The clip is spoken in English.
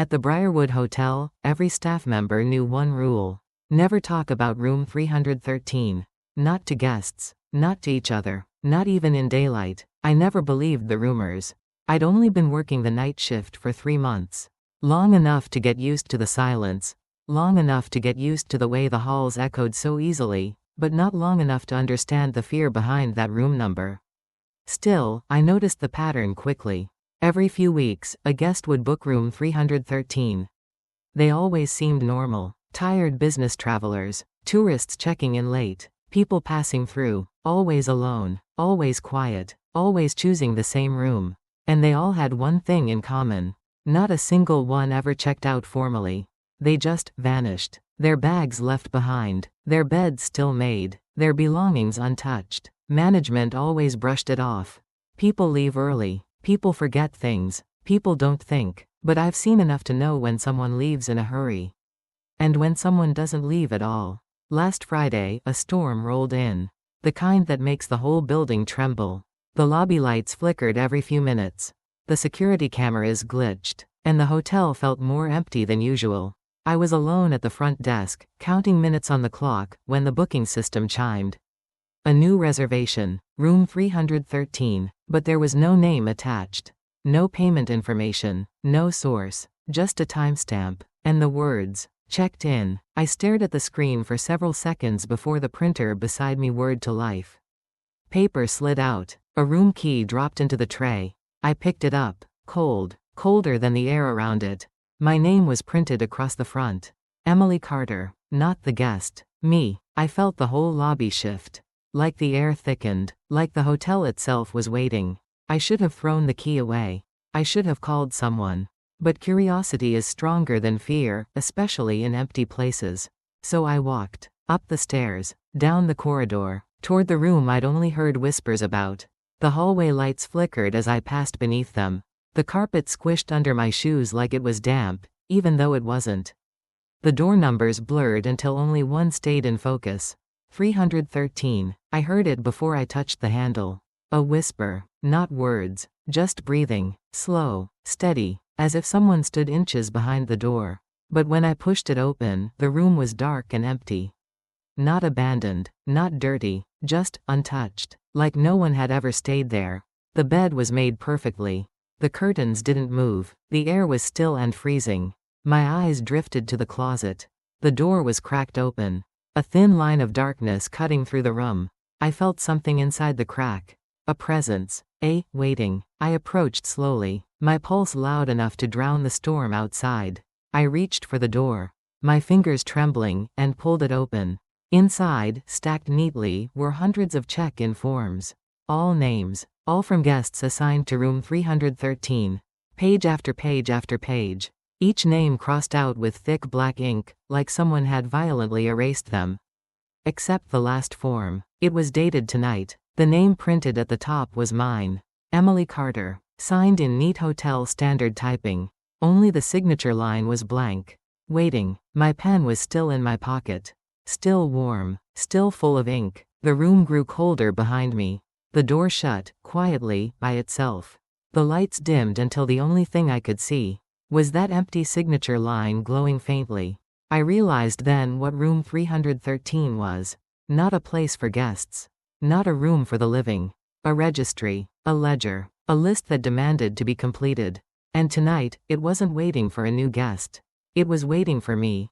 At the Briarwood Hotel, every staff member knew one rule. Never talk about room 313. Not to guests. Not to each other. Not even in daylight. I never believed the rumors. I'd only been working the night shift for 3 months. Long enough to get used to the silence. Long enough to get used to the way the halls echoed so easily, but not long enough to understand the fear behind that room number. Still, I noticed the pattern quickly. Every few weeks, a guest would book room 313. They always seemed normal. Tired business travelers, tourists checking in late, people passing through, always alone, always quiet, always choosing the same room. And they all had one thing in common. Not a single one ever checked out formally. They just vanished. Their bags left behind, their beds still made, their belongings untouched. Management always brushed it off. People leave early, people forget things, people don't think, but I've seen enough to know when someone leaves in a hurry. And when someone doesn't leave at all. Last Friday, a storm rolled in. The kind that makes the whole building tremble. The lobby lights flickered every few minutes. The security cameras glitched, and the hotel felt more empty than usual. I was alone at the front desk, counting minutes on the clock, when the booking system chimed. A new reservation, room 313, but there was no name attached. No payment information, no source, just a timestamp, and the words, checked in. I stared at the screen for several seconds before the printer beside me whirred to life. Paper slid out. A room key dropped into the tray. I picked it up, cold, colder than the air around it. My name was printed across the front. Emily Carter, not the guest. Me. I felt the whole lobby shift. Like the air thickened, like the hotel itself was waiting. I should have thrown the key away. I should have called someone. But curiosity is stronger than fear, especially in empty places. So I walked. Up the stairs, down the corridor, toward the room I'd only heard whispers about. The hallway lights flickered as I passed beneath them. The carpet squished under my shoes like it was damp, even though it wasn't. The door numbers blurred until only one stayed in focus. 313. I heard it before I touched the handle. A whisper, not words, just breathing, slow, steady, as if someone stood inches behind the door. But when I pushed it open, the room was dark and empty. Not abandoned, not dirty, just untouched, like no one had ever stayed there. The bed was made perfectly. The curtains didn't move. The air was still and freezing. My eyes drifted to the closet. The door was cracked open. A thin line of darkness cutting through the room. I felt something inside the crack. A presence. Waiting. I approached slowly, my pulse loud enough to drown the storm outside. I reached for the door, my fingers trembling, and pulled it open. Inside, stacked neatly, were hundreds of check-in forms. All names. All from guests assigned to room 313. Page after page after page. Each name crossed out with thick black ink, like someone had violently erased them. Except the last form. It was dated tonight. The name printed at the top was mine. Emily Carter. Signed in neat hotel standard typing. Only the signature line was blank. Waiting. My pen was still in my pocket. Still warm. Still full of ink. The room grew colder behind me. The door shut, quietly, by itself. The lights dimmed until the only thing I could see was that empty signature line glowing faintly. I realized then what room 313 was. Not a place for guests. Not a room for the living. A registry. A ledger. A list that demanded to be completed. And tonight, it wasn't waiting for a new guest. It was waiting for me.